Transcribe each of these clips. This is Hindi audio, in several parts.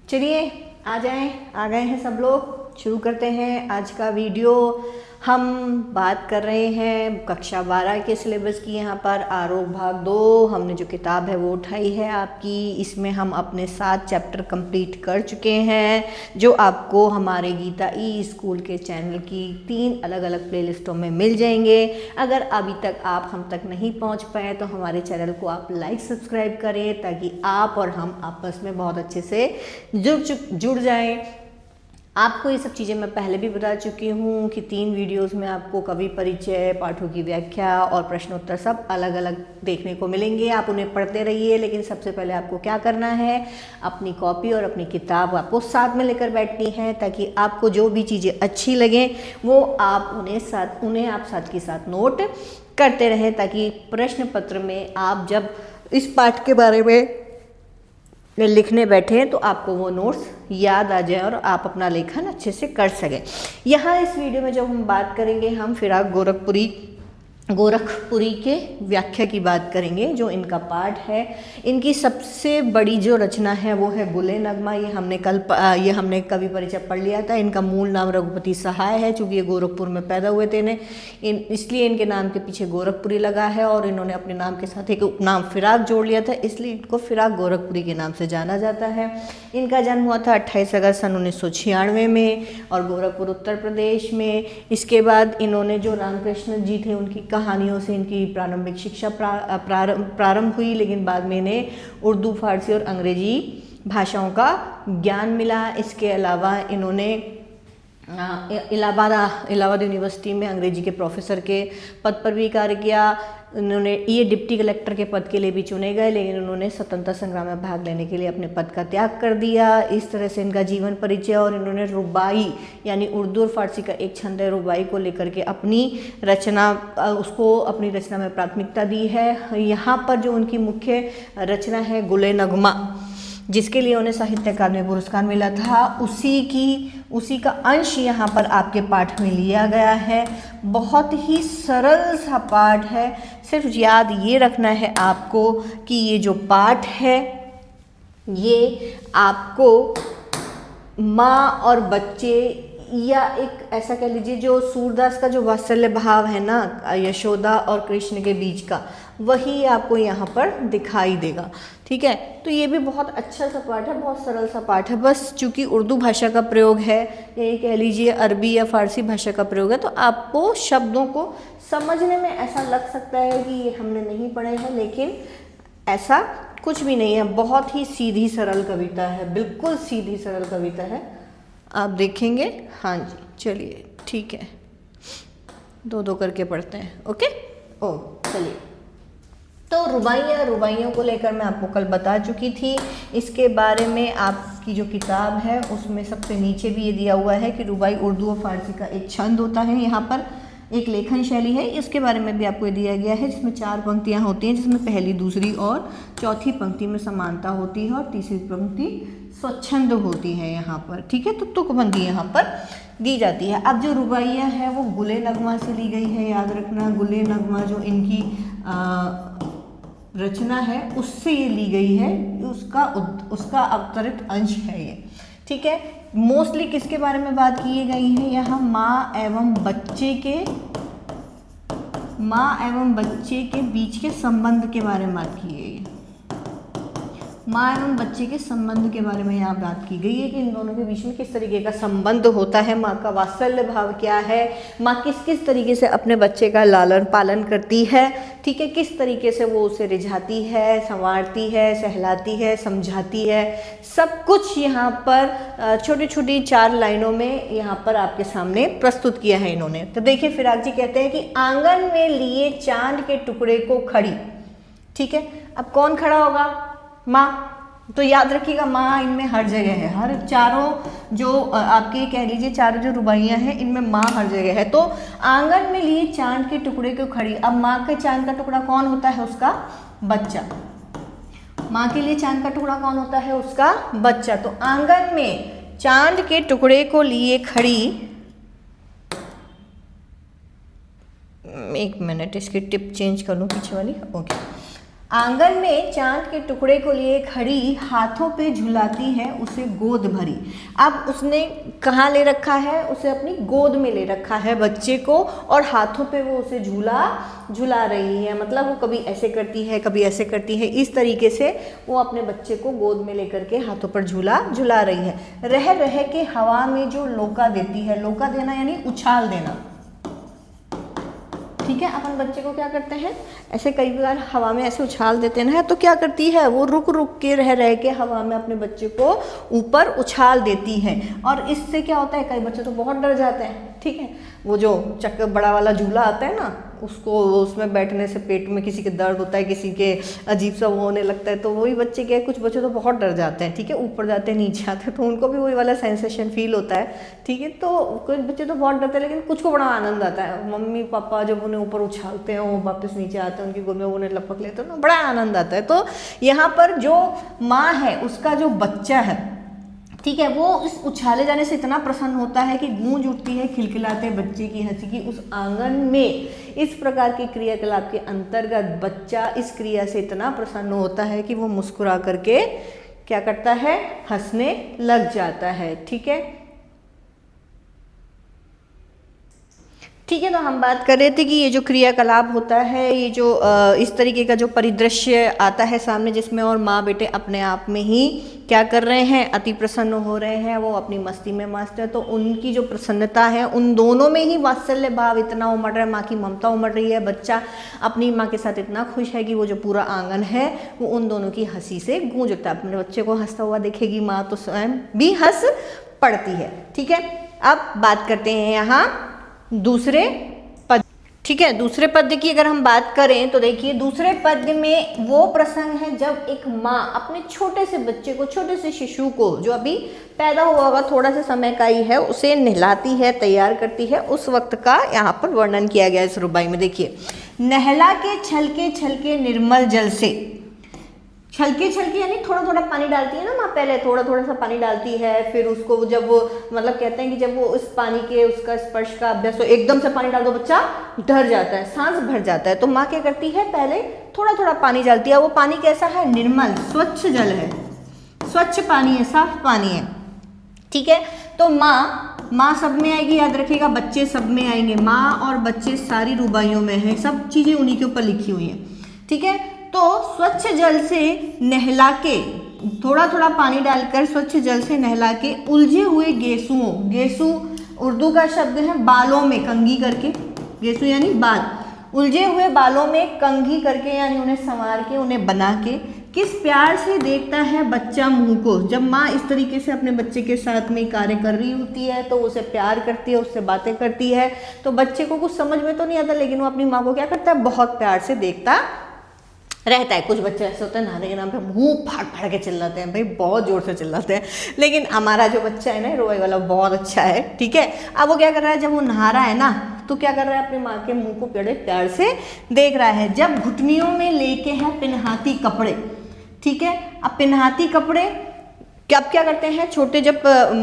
चलिए आ गए हैं सब लोग। शुरू करते हैं आज का वीडियो। हम बात कर रहे हैं कक्षा 12 के सिलेबस की। यहाँ पर आरोप भाग 2 हमने जो किताब है वो उठाई है आपकी। इसमें हम अपने 7 चैप्टर कंप्लीट कर चुके हैं, जो आपको हमारे गीता ई स्कूल के चैनल की 3 अलग अलग प्लेलिस्टों में मिल जाएंगे। अगर अभी तक आप हम तक नहीं पहुँच पाए तो हमारे चैनल को आप लाइक सब्सक्राइब करें, ताकि आप और हम आपस में बहुत अच्छे से जुड़ जाएं। आपको ये सब चीज़ें मैं पहले भी बता चुकी हूँ कि 3 वीडियोस में आपको कवि परिचय, पाठों की व्याख्या और प्रश्नोत्तर सब अलग अलग देखने को मिलेंगे। आप उन्हें पढ़ते रहिए, लेकिन सबसे पहले आपको क्या करना है, अपनी कॉपी और अपनी किताब आपको साथ में लेकर बैठनी है, ताकि आपको जो भी चीज़ें अच्छी लगें वो आप उन्हें आप साथ के साथ नोट करते रहें, ताकि प्रश्न पत्र में आप जब इस पाठ के बारे में लिखने बैठे तो आपको वो नोट्स याद आ जाए और आप अपना लेखन अच्छे से कर सकें। यहाँ इस वीडियो में जब हम बात करेंगे, हम फिराक गोरखपुरी के व्याख्या की बात करेंगे, जो इनका पाठ है। इनकी सबसे बड़ी जो रचना है वो है गुले नगमा। ये हमने कवि परिचय पढ़ लिया था। इनका मूल नाम रघुपति सहाय है। चूँकि ये गोरखपुर में पैदा हुए थे इसलिए इनके नाम के पीछे गोरखपुरी लगा है, और इन्होंने अपने नाम के साथ एक उपनाम फिराक जोड़ लिया था, इसलिए इनको फिराक गोरखपुरी के नाम से जाना जाता है। इनका जन्म हुआ था 28 अगस्त सन 1996 में, और गोरखपुर उत्तर प्रदेश में। इसके बाद इन्होंने जो रामकृष्ण जी थे उनकी कहानियों से इनकी प्रारंभिक शिक्षा प्रारंभ हुई, लेकिन बाद में इन्हें उर्दू, फारसी और अंग्रेजी भाषाओं का ज्ञान मिला। इसके अलावा इन्होंने इलाहाबाद यूनिवर्सिटी में अंग्रेजी के प्रोफेसर के पद पर भी कार्य किया। इन्होंने ये डिप्टी कलेक्टर के पद के लिए भी चुने गए, लेकिन उन्होंने स्वतंत्रता संग्राम में भाग लेने के लिए अपने पद का त्याग कर दिया। इस तरह से इनका जीवन परिचय। और इन्होंने रुबाई यानी उर्दू और फारसी का एक छंद है, रुबाई को लेकर के अपनी रचना में प्राथमिकता दी है। यहाँ पर जो उनकी मुख्य रचना है गुले नगमा, जिसके लिए उन्हें साहित्य अकादमी पुरस्कार मिला था, उसी का अंश यहाँ पर आपके पाठ में लिया गया है। बहुत ही सरल सा पाठ है। सिर्फ याद ये रखना है आपको कि ये जो पाठ है ये आपको माँ और बच्चे, या एक ऐसा कह लीजिए जो सूरदास का जो वात्सल्य भाव है ना यशोदा और कृष्ण के बीच का, वही आपको यहाँ पर दिखाई देगा। ठीक है, तो ये भी बहुत अच्छा सा पाठ है, बहुत सरल सा पाठ है। बस चूंकि उर्दू भाषा का प्रयोग है, या ये कह लीजिए अरबी या फारसी भाषा का प्रयोग है, तो आपको शब्दों को समझने में ऐसा लग सकता है कि ये हमने नहीं पढ़े हैं, लेकिन ऐसा कुछ भी नहीं है। बहुत ही सीधी सरल कविता है, बिल्कुल सीधी सरल कविता है। आप देखेंगे। हाँ जी, चलिए ठीक है, 2-2 करके पढ़ते हैं। ओके, चलिए। तो रुबाइयों को लेकर मैं आपको कल बता चुकी थी। इसके बारे में आपकी जो किताब है उसमें सबसे नीचे भी ये दिया हुआ है कि रुबाई उर्दू और फारसी का एक छंद होता है, यहाँ पर एक लेखन शैली है। इसके बारे में भी आपको ये दिया गया है, जिसमें 4 पंक्तियाँ होती हैं, जिसमें पहली, दूसरी और चौथी पंक्ति में समानता होती है, और तीसरी पंक्ति स्वच्छंद होती है यहाँ पर। ठीक है, तो तुकबंदी यहाँ पर दी जाती है। अब जो रुबाइया है वो गुले नगमा से ली गई है, याद रखना। गुले नगमा जो इनकी रचना है उससे ये ली गई है, उसका अवतरित अंश है ये। ठीक है, मोस्टली किसके बारे में बात की गई है, यहाँ माँ एवं बच्चे के बीच के संबंध के बारे में बात की गई है। माँ एवं बच्चे के संबंध के बारे में यहाँ बात की गई है कि इन दोनों के बीच में किस तरीके का संबंध होता है, माँ का वात्सल्य भाव क्या है, माँ किस किस तरीके से अपने बच्चे का लालन पालन करती है। ठीक है, किस तरीके से वो उसे रिझाती है, संवारती है, सहलाती है, समझाती है, सब कुछ यहाँ पर छोटी छोटी 4 लाइनों में यहाँ पर आपके सामने प्रस्तुत किया है इन्होंने। तो देखिए, फिराक जी कहते हैं कि आंगन में लिए चांद के टुकड़े को खड़ी। ठीक है, अब कौन खड़ा होगा, माँ। तो याद रखिएगा, माँ इनमें हर जगह है। हर चारों जो आपके कह लीजिए चारों जो रुबाइयाँ हैं, इनमें माँ हर जगह है। तो आंगन में लिए चांद के टुकड़े को खड़ी। अब माँ के चांद का टुकड़ा कौन होता है, उसका बच्चा। माँ के लिए चांद का टुकड़ा कौन होता है, उसका बच्चा। तो आंगन में चांद के टुकड़े को लिए खड़ी। 1 मिनट, इसकी टिप चेंज कर लूँ पीछे वाली। ओके, आंगन में चांद के टुकड़े को लिए खड़ी, हाथों पे झुलाती है उसे गोद भरी। अब उसने कहाँ ले रखा है, उसे अपनी गोद में ले रखा है बच्चे को, और हाथों पे वो उसे झुला रही है। मतलब वो कभी ऐसे करती है, कभी ऐसे करती है, इस तरीके से वो अपने बच्चे को गोद में लेकर के हाथों पर झुला रही है। रह रह के हवा में जो लोका देती है, लोका देना यानी उछाल देना, ठीक है। अपन बच्चे को क्या करते हैं, ऐसे कई बार हवा में ऐसे उछाल देते हैं, तो क्या करती है वो रुक रुक के रह के हवा में अपने बच्चे को ऊपर उछाल देती है। और इससे क्या होता है, कई बच्चे तो बहुत डर जाते हैं, ठीक है। वो जो चक्कर बड़ा वाला झूला आता है ना, उसमें बैठने से पेट में किसी के दर्द होता है, किसी के अजीब सा वो होने लगता है, तो वही बच्चे क्या है, कुछ बच्चे तो बहुत डर जाते हैं, ठीक है, ऊपर जाते हैं नीचे आते हैं, तो उनको भी वही वाला सेंसेशन फील होता है, ठीक है। तो कुछ बच्चे तो बहुत डरते हैं, लेकिन कुछ को बड़ा आनंद आता है। मम्मी पापा जब उन्हें ऊपर उछालते हैं, वो वापस नीचे आते हैं, उनकी गोद में उन्हें लपक लेते हैं ना, बड़ा आनंद आता है। तो यहाँ पर जो माँ है, उसका जो बच्चा है, ठीक है, वो इस उछाले जाने से इतना प्रसन्न होता है कि गूंज उठती है खिलखिलाते बच्चे की हंसी की। उस आंगन में इस प्रकार के क्रियाकलाप के अंतर्गत बच्चा इस क्रिया से इतना प्रसन्न होता है कि वो मुस्कुरा करके क्या करता है, हंसने लग जाता है, ठीक है। ठीक है, तो हम बात कर रहे थे कि ये जो क्रियाकलाप होता है, ये जो इस तरीके का जो परिदृश्य आता है सामने, जिसमें और माँ बेटे अपने आप में ही क्या कर रहे हैं, अति प्रसन्न हो रहे हैं, वो अपनी मस्ती में मस्त है। तो उनकी जो प्रसन्नता है, उन दोनों में ही वात्सल्य भाव इतना उमड़ रहा है, माँ की ममता उमड़ रही है। बच्चा अपनी माँ के साथ इतना खुश है कि वो जो पूरा आंगन है वो उन दोनों की हंसी से गूंज उठता है। अपने बच्चे को हंसता हुआ देखेगी माँ तो स्वयं भी हंस पड़ती है, ठीक है। अब बात करते हैं यहाँ दूसरे पद, ठीक है। दूसरे पद्य की अगर हम बात करें तो देखिए, दूसरे पद्य में वो प्रसंग है जब एक माँ अपने छोटे से बच्चे को, छोटे से शिशु को, जो अभी पैदा हुआ होगा, थोड़ा सा समय का ही है, उसे नहलाती है, तैयार करती है, उस वक्त का यहाँ पर वर्णन किया गया है इस रुबाई में। देखिए, नहला के छलके निर्मल जल से, छलके यानी थोड़ा थोड़ा पानी डालती है ना माँ, पहले थोड़ा थोड़ा सा पानी डालती है, फिर उसको जब वो मतलब कहते हैं कि जब वो उस पानी के उसका स्पर्श का अभ्यास, तो एकदम से पानी डाल दो बच्चा डर जाता है, सांस भर जाता है। तो माँ क्या करती है, पहले थोड़ा थोड़ा पानी डालती है। वो पानी कैसा है, निर्मल स्वच्छ जल है, स्वच्छ पानी है, साफ पानी है, ठीक है। तो माँ सब में आएगी, याद रखिएगा, बच्चे सब में आएंगे। माँ और बच्चे सारी रुबाइयों में है, सब चीजें उन्हीं के ऊपर लिखी हुई हैं, ठीक है। तो स्वच्छ जल से नहला के, थोड़ा थोड़ा पानी डालकर स्वच्छ जल से नहला के, उलझे हुए गेसुओं, गेसु उर्दू का शब्द है बालों में कंघी करके, गेसु यानी बाल, उलझे हुए बालों में कंघी करके यानी उन्हें संवार के, उन्हें बना के, किस प्यार से देखता है बच्चा मुंह को। जब माँ इस तरीके से अपने बच्चे के साथ में कार्य कर रही होती है तो उसे प्यार करती है, उससे बातें करती है, तो बच्चे को कुछ समझ में तो नहीं आता, लेकिन वो अपनी माँ को क्या करता है, बहुत प्यार से देखता रहता है। कुछ बच्चे ऐसे होते हैं, नहाने के नाम पे मुंह फाड़ के चिल्लाते हैं, भाई बहुत जोर से चिल्लाते हैं, लेकिन हमारा जो बच्चा है ना, रोए वाला, बहुत अच्छा है, ठीक है। अब वो क्या कर रहा है, जब वो नहा रहा है ना, तो क्या कर रहा है, अपनी माँ के मुंह को बड़े प्यार से देख रहा है। जब घुटनियों में लेके है पिनहाती कपड़े, ठीक है। अब पिनहाती कपड़े क्या करते हैं, छोटे जब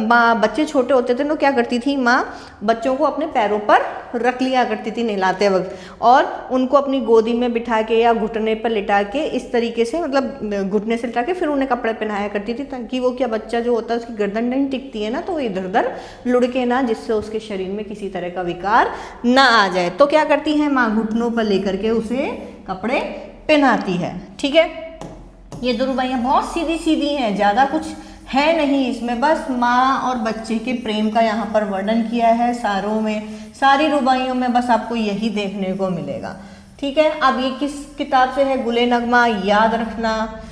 माँ बच्चे छोटे होते थे तो क्या करती थी माँ, बच्चों को अपने पैरों पर रख लिया करती थी नहलाते वक्त, और उनको अपनी गोदी में बिठा के या घुटने पर लिटा के, इस तरीके से मतलब घुटने से लिटा के फिर उन्हें कपड़े पहनाया करती थी, ताकि वो क्या, बच्चा जो होता है उसकी गर्दन नहीं टिकती है ना, तो वो इधर उधर लुढ़के ना, जिससे उसके शरीर में किसी तरह का विकार ना आ जाए। तो क्या करती है माँ, घुटनों पर लेकर के उसे कपड़े पहनाती है, ठीक है। ये दो रुबाइयाँ बहुत सीधी सीधी हैं, ज़्यादा कुछ है नहीं इसमें, बस माँ और बच्चे के प्रेम का यहाँ पर वर्णन किया है। सारों में, सारी रुबाइयों में बस आपको यही देखने को मिलेगा, ठीक है। अब ये किस किताब से है, गुले नगमा, याद रखना।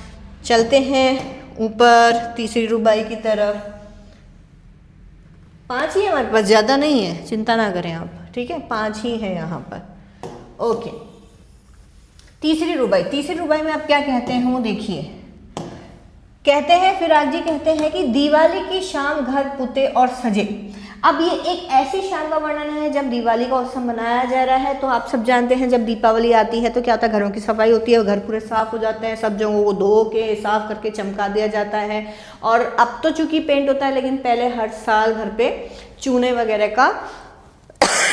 चलते हैं ऊपर तीसरी रुबाई की तरफ। 5 ही हमारे पास, ज़्यादा नहीं है, चिंता ना करें आप, ठीक है, 5 ही है यहाँ पर, ओके। तीसरी रुबाई में आप क्या कहते हैं, वो देखिए। कहते हैं, फिराक जी कहते हैं कि दिवाली की शाम घर पुते और सजे। अब ये एक ऐसी शाम का वर्णन है जब दिवाली का उत्सव मनाया जा रहा है। तो आप सब जानते हैं जब दीपावली आती है तो क्या होता है, घरों की सफाई होती है, घर पूरे साफ हो जाते हैं, सब जगहों को धो के साफ करके चमका दिया जाता है। और अब तो चूंकि पेंट होता है, लेकिन पहले हर साल घर पे चूने वगैरह का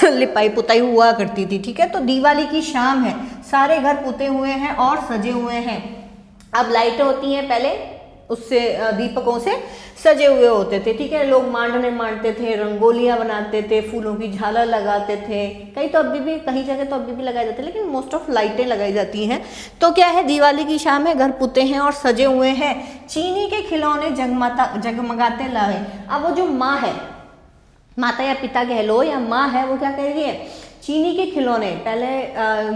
लिपाई पुताई हुआ करती थी, ठीक है। तो दिवाली की शाम है, सारे घर पुते हुए हैं और सजे हुए हैं। अब लाइटें होती हैं पहले उससे दीपकों से सजे हुए होते थे, ठीक है। लोग मांडने मांडते थे, रंगोलियां बनाते थे, फूलों की झालर लगाते थे, कहीं तो अभी भी, कहीं जगह तो अभी भी लगाए जाते हैं, लेकिन मोस्ट ऑफ लाइटें लगाई जाती हैं। तो क्या है, दिवाली की शाम है, घर पुते हैं और सजे हुए हैं, चीनी के खिलौने जगमगाते लाए। अब वो जो माँ है, माता या पिता कह लो या माँ है, वो क्या कह रही है, चीनी के खिलौने। पहले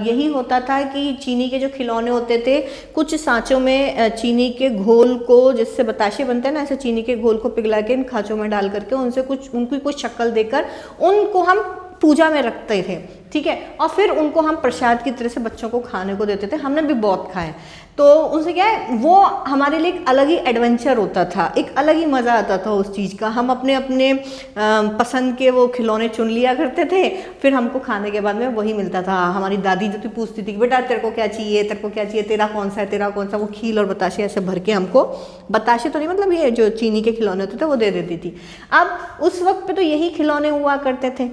यही होता था कि चीनी के जो खिलौने होते थे, कुछ सांचों में चीनी के घोल को, जिससे बताशे बनते हैं ना, ऐसे चीनी के घोल को पिघला के इन खाँचों में डाल करके उनसे उनकी कुछ शक्ल देकर उनको हम पूजा में रखते थे, ठीक है। और फिर उनको हम प्रसाद की तरह से बच्चों को खाने को देते थे, हमने भी बहुत खाए। तो उनसे क्या है, वो हमारे लिए एक अलग ही एडवेंचर होता था, एक अलग ही मज़ा आता था उस चीज़ का। हम अपने अपने पसंद के वो खिलौने चुन लिया करते थे, फिर हमको खाने के बाद में वही मिलता था। हमारी दादी जो थी पूछती थी कि बेटा तेरे को क्या चाहिए, तेरे को क्या चाहिए, तेरा कौन सा है, तेरा कौन सा, वो खील और बताशे ऐसे भर के हमको, बताशे तो नहीं मतलब ये जो चीनी के खिलौने होते थे वो दे देती थी। अब उस वक्त पे तो यही खिलौने हुआ करते थे,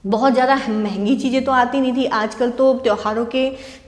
बहुत ज़्यादा महंगी चीज़ें तो आती नहीं थी। आजकल तो त्योहारों के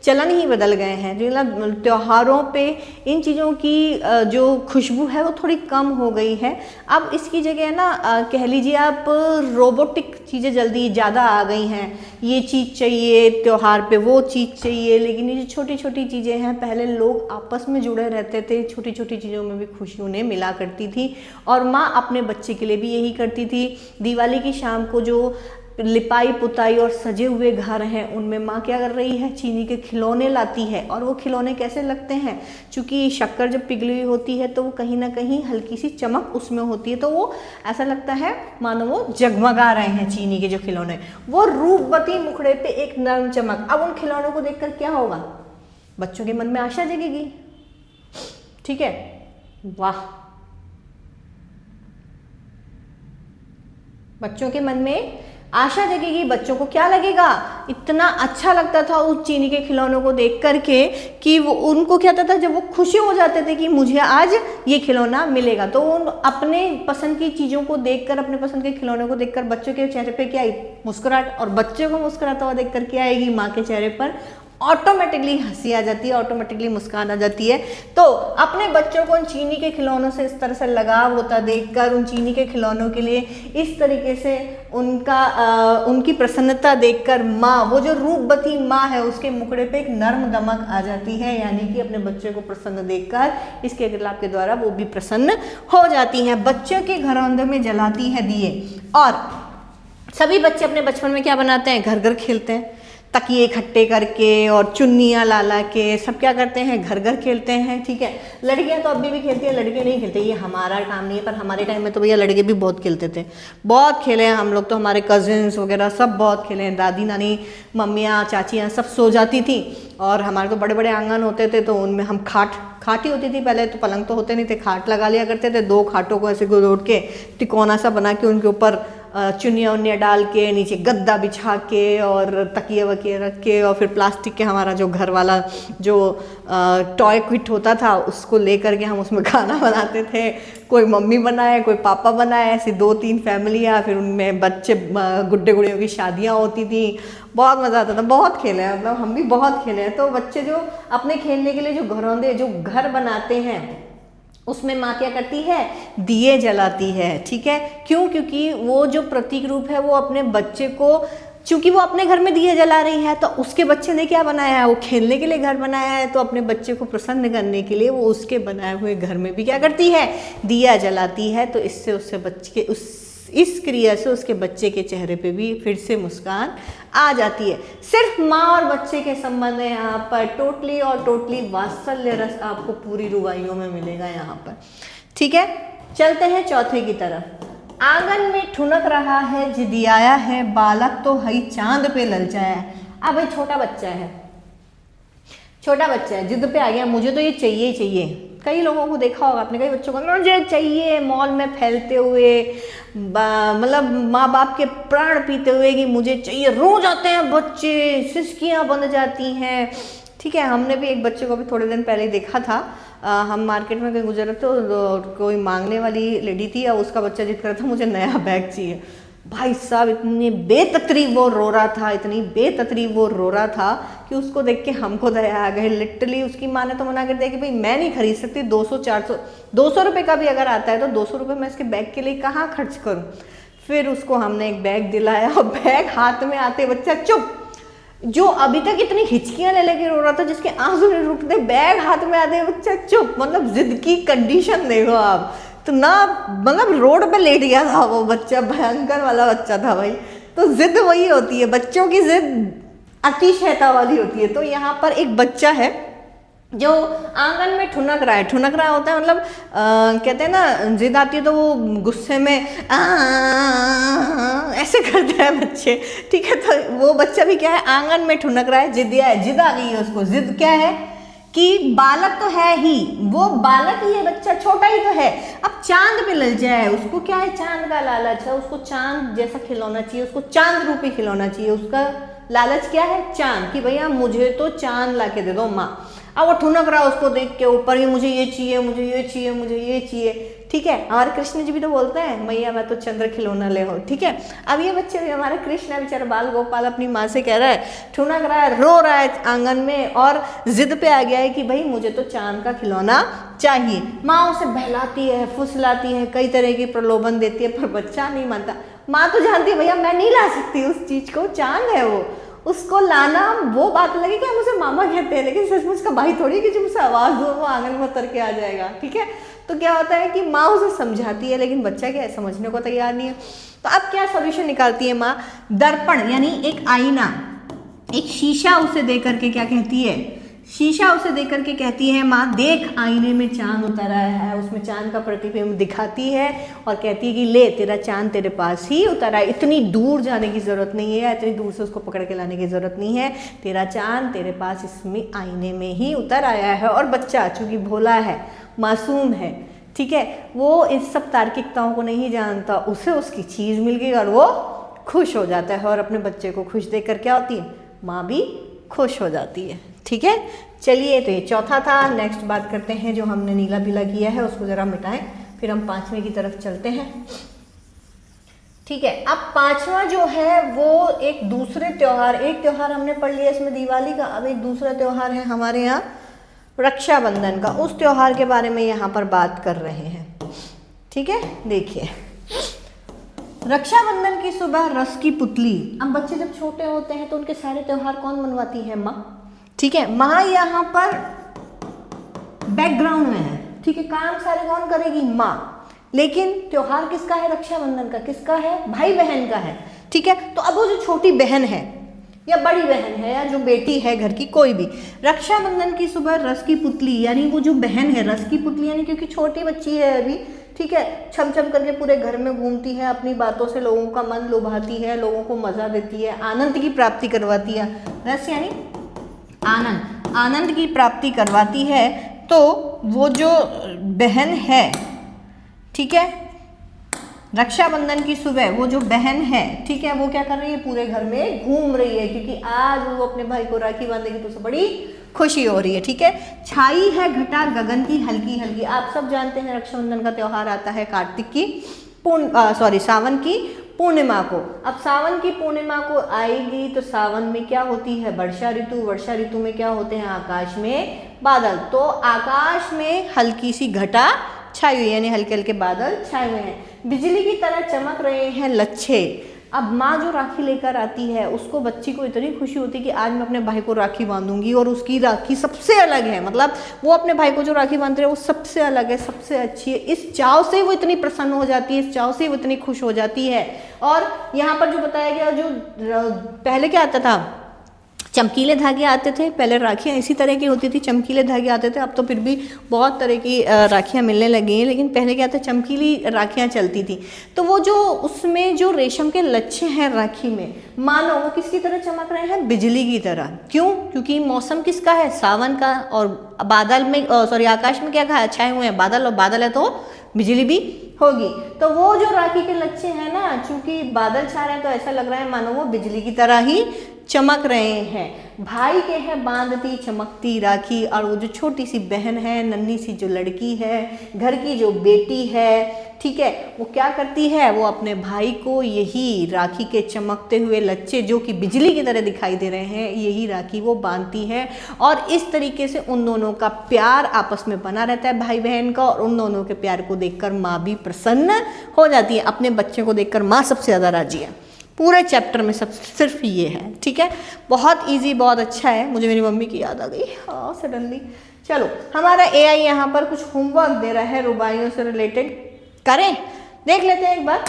चलन ही बदल गए हैं, मतलब त्योहारों पे इन चीज़ों की जो खुशबू है वो थोड़ी कम हो गई है। अब इसकी जगह ना कह लीजिए आप रोबोटिक चीज़ें जल्दी ज़्यादा आ गई हैं, ये चीज़ चाहिए त्योहार पे, वो चीज़ चाहिए। लेकिन ये जो छोटी छोटी चीज़ें हैं, पहले लोग आपस में जुड़े रहते थे, छोटी छोटी चीज़ों में भी खुशी उन्हें मिला करती थी। और माँ अपने बच्चे के लिए भी यही करती थी। दिवाली की शाम को जो लिपाई पुताई और सजे हुए घर हैं, उनमें माँ क्या कर रही है, चीनी के खिलौने लाती है। और वो खिलौने कैसे लगते हैं, चूँकि शक्कर जब पिघली हुई होती है तो वो कहीं ना कहीं हल्की सी चमक उसमें होती है, तो वो ऐसा लगता है मानो वो जगमगा रहे हैं। चीनी के जो खिलौने, वो रूपवती मुखड़े पे एक नर्म चमक। अब उन खिलौनों को देखकर क्या होगा, बच्चों के मन में आशा जगेगी, ठीक है। वाह, बच्चों के मन में आशा जगेगी। बच्चों को क्या लगेगा, इतना अच्छा लगता था उस चीनी के खिलौनों को देख करके कि वो, उनको क्या था जब वो खुशी हो जाते थे कि मुझे आज ये खिलौना मिलेगा, तो उन अपने पसंद की चीज़ों को देखकर, अपने पसंद के खिलौनों को देखकर बच्चों के चेहरे पे क्या आई, मुस्कुराहट। और बच्चों को मुस्कुराता हुआ देखकर क्या आएगी, माँ के चेहरे पर ऑटोमेटिकली हंसी आ जाती है, ऑटोमेटिकली मुस्कान आ जाती है। तो अपने बच्चों को उन चीनी के खिलौनों से इस तरह से लगाव होता देखकर, उन चीनी के खिलौनों के लिए इस तरीके से उनकी प्रसन्नता देखकर माँ, वो जो रूपवती माँ है, उसके मुखड़े पे एक नर्म दमक आ जाती है। यानी कि अपने बच्चे को प्रसन्न देखकर इसके क्रियाकलाप के द्वारा वो भी प्रसन्न हो जाती हैं। बच्चों के घरों में जलाती है दिए। और सभी बच्चे अपने बचपन में क्या बनाते हैं, घर घर खेलते हैं, तकिए इकट्ठे करके और चुन्नियाँ ला ला के सब क्या करते हैं, घर घर खेलते हैं, ठीक है। लड़कियाँ तो अभी भी खेलती हैं, लड़के नहीं खेलते, ये हमारा काम नहीं है। पर हमारे टाइम में तो भैया लड़के भी बहुत खेलते थे, बहुत खेले हैं हम लोग तो। हमारे कजिन्स वगैरह सब बहुत खेले हैं। दादी नानी मम्मियाँ चाचियाँ सब सो जाती थी और हमारे तो बड़े बड़े आंगन होते थे, तो उनमें हम खाटी होती थी पहले, तो पलंग तो होते नहीं थे, खाट लगा लिया करते थे। 2 खाटों को ऐसे गोल के तिकोना सा बना के उनके ऊपर चुनिया उनिया डाल के, नीचे गद्दा बिछा के और तकिए वकिए रख के, और फिर प्लास्टिक के हमारा जो घर वाला जो टॉय किट होता था उसको लेकर के हम उसमें खाना बनाते थे। कोई मम्मी बनाए, कोई पापा बनाए, ऐसी 2-3 फैमिलियाँ, फिर उनमें बच्चे गुड्डे गुड़ियों की शादियाँ होती थी। बहुत मज़ा आता था, बहुत खेले हैं, मतलब हम भी बहुत खेले हैं। तो बच्चे जो अपने खेलने के लिए जो घर बनाते हैं, उसमें माँ क्या करती है, दिए जलाती है, ठीक है। क्यों, क्योंकि वो जो प्रतीक रूप है वो अपने बच्चे को, चूंकि वो अपने घर में दिए जला रही है, तो उसके बच्चे ने क्या बनाया है, वो खेलने के लिए घर बनाया है, तो अपने बच्चे को प्रसन्न करने के लिए वो उसके बनाए हुए घर में भी क्या करती है, दिया जलाती है। तो इससे उससे बच्चे इस क्रिया से उसके बच्चे के चेहरे पे भी फिर से मुस्कान आ जाती है। सिर्फ माँ और बच्चे के संबंध है यहाँ पर, टोटली वात्सल्य रस आपको पूरी रुबाइयों में मिलेगा यहाँ पर, ठीक है। चलते हैं चौथे की तरफ। आंगन में ठुनक रहा है जिदियाया है, बालक तो हई चांद पे ललचाया है। अब भाई छोटा बच्चा है, जिद पे आ गया, मुझे तो ये चाहिए ही चाहिए। कई लोगों को देखा होगा आपने, कई बच्चों को मुझे चाहिए, मॉल में फैलते हुए, मतलब माँ बाप के प्राण पीते हुए कि मुझे चाहिए। रो जाते हैं बच्चे, सिसकियाँ बन जाती हैं, ठीक है। हमने भी एक बच्चे को भी थोड़े दिन पहले देखा था, हम मार्केट में कहीं गुजर रहे थे, तो कोई मांगने वाली लेडी थी और उसका बच्चा जिद कर रहा था मुझे नया बैग चाहिए। भाई साहब इतने बेततरी वो रो रहा था, इतनी बेततरी वो रो रहा था कि उसको देख के हमको दया आ गई। लिटरली उसकी माँ ने तो मना कर दिया कि भाई मैं नहीं खरीद सकती, 200 रुपये का भी अगर आता है तो 200 रुपये मैं इसके बैग के लिए कहाँ खर्च करूँ। फिर उसको हमने एक बैग दिलाया और बैग हाथ में आते बच्चा चुप, जो अभी तक इतनी हिचकियां ले लेके रो रहा था, जिसके आंसू नहीं रुकते, बैग हाथ में आते बच्चा चुप। मतलब जिद की कंडीशन देखो आप, तो ना मतलब रोड पे लेट गया था वो बच्चा, भयंकर वाला बच्चा था भाई। तो जिद वही होती है, बच्चों की जिद अतिशयता वाली होती है। तो यहाँ पर एक बच्चा है जो आंगन में ठुनक रहा है। ठुनक रहा होता है मतलब कहते हैं ना, जिद आती है तो वो गुस्से में ऐसे करते हैं बच्चे, ठीक है। तो वो बच्चा भी क्या है, आंगन में ठुनक रहा है, जिद है, जिद आ गई है उसको। जिद क्या है कि बालक तो है ही, वो बालक ही है, बच्चा छोटा ही तो है। अब चांद पे लग जाए, उसको क्या है, चांद का लालच है, उसको चांद जैसा खिलौना चाहिए, उसको चांद रूपी खिलौना चाहिए। उसका लालच क्या है, चांद, कि भैया मुझे तो चांद ला के दे दो माँ। अब वो ठुनक रहा उसको देख के ऊपर ही, मुझे ये चाहिए, मुझे ये चाहिए, मुझे ये चाहिए, ठीक है। हमारे कृष्ण जी भी तो बोलते हैं, मैया मैं तो चंद्र खिलौना ले हो, ठीक है। अब ये बच्चे भी, हमारे कृष्ण बेचारा बाल गोपाल अपनी माँ से कह रहा है, ठुनक रहा है, रो रहा है आंगन में, और जिद पे आ गया है कि भाई मुझे तो चांद का खिलौना चाहिए। माँ उसे बहलाती है, फुसलाती है, कई तरह की प्रलोभन देती है, पर बच्चा नहीं मानता। माँ तो जानती है भैया मैं नहीं ला सकती उस चीज़ को, चांद है वो, उसको लाना वो बात लगे कि हम उसे मामा कहते हैं, लेकिन सचमुच का भाई थोड़ी कि जो मुझसे आवाज़ दो वो आंगन में उतर के आ जाएगा, ठीक है। तो क्या होता है कि माँ उसे समझाती है, लेकिन बच्चा क्या है, समझने को तैयार नहीं है। तो अब क्या सॉल्यूशन निकालती है माँ, दर्पण यानी एक आईना, एक शीशा उसे दे करके क्या कहती है, शीशा उसे दे करके कहती है, माँ देख आईने में चांद उतर आया है। उसमें चांद का प्रतिबिंब दिखाती है और कहती है कि ले तेरा चांद तेरे पास ही उतर आया, इतनी दूर जाने की ज़रूरत नहीं है, इतनी दूर से उसको पकड़ के लाने की ज़रूरत नहीं है, तेरा चांद तेरे पास इसमें आईने में ही उतर आया है। और बच्चा चूँकि भोला है, मासूम है, ठीक है, वो इस सब तार्किकताओं को नहीं जानता, उसे उसकी चीज़ मिल गई और वो खुश हो जाता है। और अपने बच्चे को खुश देख कर क्या होती है, माँ भी खुश हो जाती है, ठीक है। चलिए, तो ये चौथा था। नेक्स्ट बात करते हैं, जो हमने नीला पीला किया है उसको ज़रा मिटाएं, फिर हम पांचवें की तरफ चलते हैं, ठीक है। अब पांचवा जो है वो एक दूसरे त्यौहार, एक त्यौहार हमने पढ़ लिया इसमें दिवाली का, अब एक दूसरा त्यौहार है हमारे यहाँ रक्षाबंधन का, उस त्यौहार के बारे में यहाँ पर बात कर रहे हैं, ठीक है। देखिए, रक्षाबंधन की सुबह रस की पुतली। अब बच्चे जब छोटे होते हैं तो उनके सारे त्यौहार कौन मनवाती है, माँ, ठीक है। माँ यहाँ पर बैकग्राउंड में है, ठीक है, काम सारे कौन करेगी, माँ। लेकिन त्योहार किसका है, रक्षाबंधन का किसका है, भाई बहन का है, ठीक है। तो अब वो जो छोटी बहन है या बड़ी बहन है या जो बेटी है घर की, कोई भी, रक्षाबंधन की सुबह रस की पुतली, यानी वो जो बहन है, रस की पुतली यानी क्योंकि छोटी बच्ची है अभी, ठीक है, छम छम करके पूरे घर में घूमती है, अपनी बातों से लोगों का मन लुभाती है, लोगों को मजा देती है, आनंद की प्राप्ति करवाती है। रस यानी आनंद, आनंद की प्राप्ति करवाती है। तो वो जो बहन है, ठीक है, रक्षाबंधन की सुबह वो जो बहन है, ठीक है, वो क्या कर रही है, पूरे घर में घूम रही है, क्योंकि आज वो अपने भाई को राखी बांधेगी तो उसे बड़ी खुशी हो रही है, ठीक है। छाई है घटा गगन की हल्की हल्की। आप सब जानते हैं रक्षाबंधन का त्यौहार आता है कार्तिक की सावन की पूर्णिमा को। अब सावन की पूर्णिमा को आएगी तो सावन में क्या होती है, वर्षा ऋतु। वर्षा ऋतु में क्या होते हैं, आकाश में बादल। तो आकाश में हल्की सी घटा छाई हुई, यानी हल्के हल्के बादल छाए हुए हैं, बिजली की तरह चमक रहे हैं लच्छे। अब माँ जो राखी लेकर आती है, उसको बच्ची को इतनी खुशी होती है कि आज मैं अपने भाई को राखी बांधूंगी, और उसकी राखी सबसे अलग है, मतलब वो अपने भाई को जो राखी बांध रही है वो सबसे अलग है, सबसे अच्छी है। इस चाव से वो इतनी प्रसन्न हो जाती है, इस चाव से वो इतनी खुश हो जाती है। और यहाँ पर जो बताया गया, जो पहले क्या आता था, चमकीले धागे आते थे, पहले राखियाँ इसी तरह की होती थी, चमकीले धागे आते थे। अब तो फिर भी बहुत तरह की राखियाँ मिलने लगी हैं, लेकिन पहले क्या था, चमकीली राखियाँ चलती थी। तो वो जो उसमें जो रेशम के लच्छे हैं राखी में, मानो वो किसकी तरह चमक रहे हैं, बिजली की तरह। क्यों, क्योंकि मौसम किसका है, सावन का, और बादल में आकाश में क्या कहा, छाए हुए हैं बादल, और बादल है तो बिजली भी होगी। तो वो जो राखी के लच्छे हैं ना, चूंकि बादल छा रहे हैं तो ऐसा लग रहा है मानो वो बिजली की तरह ही चमक रहे हैं। भाई के है बांधती चमकती राखी, और वो जो छोटी सी बहन है, नन्ही सी जो लड़की है, घर की जो बेटी है, ठीक है। वो क्या करती है, वो अपने भाई को यही राखी के चमकते हुए लच्छे जो कि बिजली की तरह दिखाई दे रहे हैं, यही राखी वो बांधती है और इस तरीके से उन दोनों का प्यार आपस में बना रहता है भाई बहन का। और उन दोनों के प्यार को देखकर माँ भी प्रसन्न हो जाती है। अपने बच्चे को देखकर माँ सबसे ज़्यादा राजी है पूरे चैप्टर में, सब सिर्फ ये है, ठीक है। बहुत इजी, बहुत अच्छा है। मुझे मेरी मम्मी की याद आ गई हाँ सडनली। चलो हमारा AI यहाँ पर कुछ होमवर्क दे रहा है रुबाइयों से रिलेटेड, करें, देख लेते हैं एक बार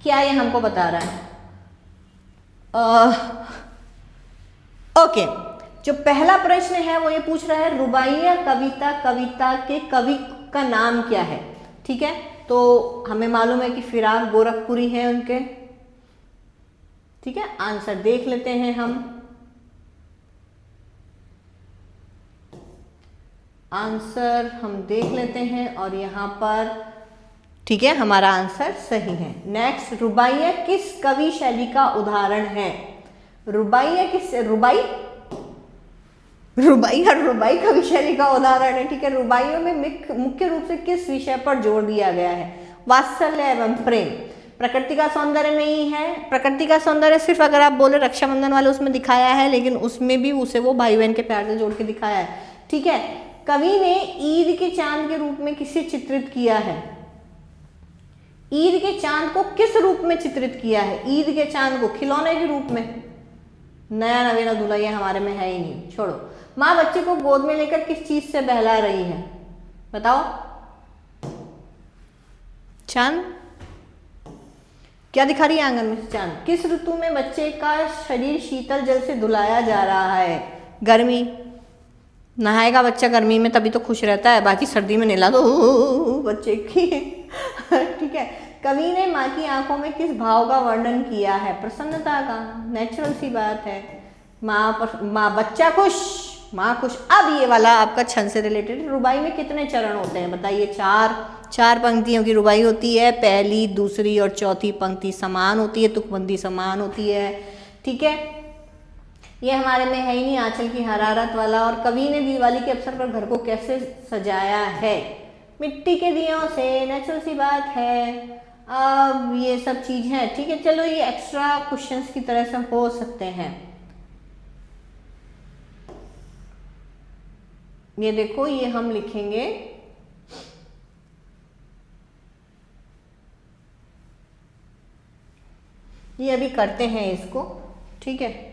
क्या ये हमको बता रहा है। ओके, जो पहला प्रश्न है वो ये पूछ रहा है रुबाइया कविता के कवि का नाम क्या है, ठीक है। तो हमें मालूम है कि फिराक गोरखपुरी है उनके, ठीक है। आंसर देख लेते हैं हम, आंसर हम देख लेते हैं और यहाँ पर ठीक है हमारा आंसर सही है। नेक्स्ट, रुबाइया किस कवि शैली का उदाहरण है? रुबाइया किस, रुबाई कवि शैली का उदाहरण है, ठीक है। रुबाइयों में मुख्य रूप से किस विषय पर जोर दिया गया है? वात्सल्य एवं प्रेम। प्रकृति का सौंदर्य नहीं है, प्रकृति का सौंदर्य सिर्फ अगर आप बोले रक्षाबंधन वाले उसमें दिखाया है, लेकिन उसमें भी उसे वो भाई बहन के प्यार से जोड़ के दिखाया है, ठीक है। कवि ने ईद के चांद के रूप में किसे चित्रित किया है? ईद के चांद को किस रूप में चित्रित किया है? ईद के चांद को खिलौने के रूप में। नया नवेला दुल्हन हमारे में है ही नहीं, छोड़ो। माँ बच्चे को गोद में लेकर किस चीज से बहला रही है? बताओ। चांद क्या दिखा रही है आंगन में? चांद। किस ऋतु में बच्चे का शरीर शीतल जल से धुलाया जा रहा है? गर्मी। नहाएगा बच्चा गर्मी में तभी तो खुश रहता है, बाकी सर्दी में नहला दो बच्चे की ठीक है। कवि ने माँ की आंखों में किस भाव का वर्णन किया है? प्रसन्नता का। नेचुरल सी बात है। माँ बच्चा खुश, माँ खुश। अब ये वाला आपका छंद से रिलेटेड, रुबाई में कितने चरण होते हैं बताइए? चार पंक्तियों की रुबाई होती है। पहली, दूसरी और चौथी पंक्ति समान होती है, तुकबंदी समान होती है, ठीक है। ये हमारे में है ही नहीं आंचल की हरारत वाला। और कवि ने दिवाली के अवसर पर घर को कैसे सजाया है? मिट्टी के दियों से, नेचुरल सी बात है। अब ये सब चीज है, ठीक है। चलो ये एक्स्ट्रा क्वेश्चंस की तरह से हो सकते हैं। ये देखो, ये हम लिखेंगे ये अभी करते हैं इसको, ठीक है।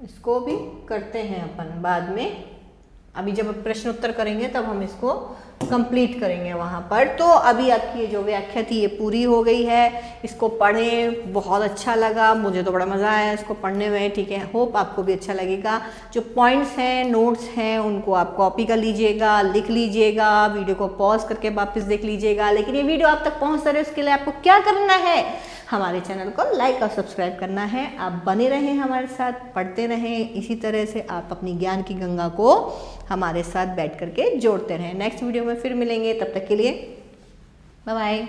इसको भी करते हैं अपन बाद में, अभी जब प्रश्न उत्तर करेंगे तब हम इसको कंप्लीट करेंगे वहाँ पर। तो अभी आपकी ये जो व्याख्या थी ये पूरी हो गई है। इसको पढ़ें, बहुत अच्छा लगा, मुझे तो बड़ा मज़ा आया इसको पढ़ने में, ठीक है। होप आपको भी अच्छा लगेगा। जो पॉइंट्स हैं, नोट्स हैं, उनको आप कॉपी कर लीजिएगा, लिख लीजिएगा, वीडियो को पॉज करके वापस देख लीजिएगा। लेकिन ये वीडियो आप तक पहुँच रहे उसके लिए आपको क्या करना है? हमारे चैनल को लाइक और सब्सक्राइब करना है। आप बने रहें हमारे साथ, पढ़ते रहें, इसी तरह से आप अपनी ज्ञान की गंगा को हमारे साथ बैठ करके जोड़ते रहें। नेक्स्ट वीडियो में फिर मिलेंगे, तब तक के लिए बाय बाय।